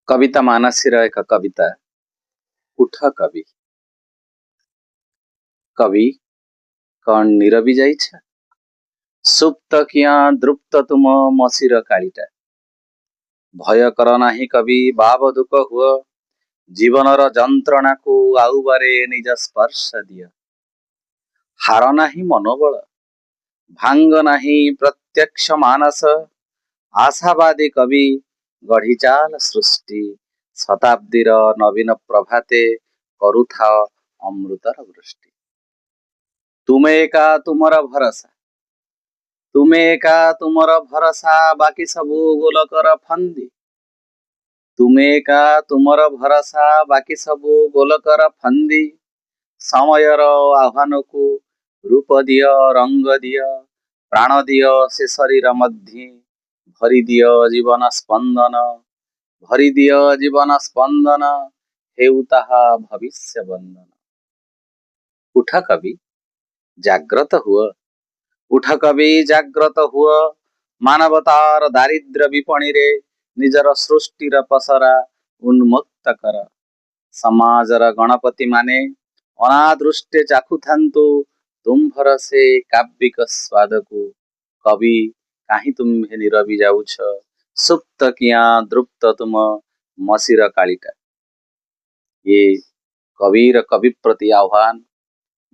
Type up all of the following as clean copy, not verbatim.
कविता मानसीर एक कविता उठ कवि कवि कण नीरबी जाइछ सुप्त किया द्रुप्त तुम मसीर कालीटा भय कर नाही कवि बाब दुख हुआ जीवनर जंत्रणा को आउ बारे निज स्पर्श दिय हार नाही मनोबल भांग नाही प्रत्यक्ष मानस आशावादी कवि गढ़ी चाल सृष्टि शताब्दीर नवीन प्रभाते करुथा अमृतर वृष्टि तुमे एका तुमर भरसा तुमे एका तुमर भरसा बाकी सबू गोलकर फंदी तुमे एका तुमर भरसा बाकी सबू गोलकर फंदी समयर आह्वान को रूप दिय रंग दिय प्राण दिय से शरीर मध्य भरी दिय जीवन स्पंदन भरी दिय जीवन स्पंदन हेउ ताहा भविष्य बंदन उठ कवि जाग्रत हुआ उठ कवि जाग्रत हुआ मानवतार दारिद्र्य विपणी रे निजर सृष्टिर पसरा उन्मुक्त कर समाजर गणपति माने अनादृष्टे चाखुथान्तु तुम्भर से काव्यिक स्वाद को कवि काहीं तुम्हें नीरबी जाउछ सुप्त किया द्रुप्त तुम मसीर कालीटा ये कविर कवि प्रति आह्वान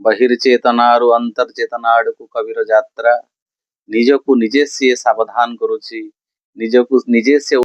बहिर्चेतना रु अंतर्चेतना आड़कू कविर यात्रा निजकू निजे से सावधान करुछि निजकू निजे से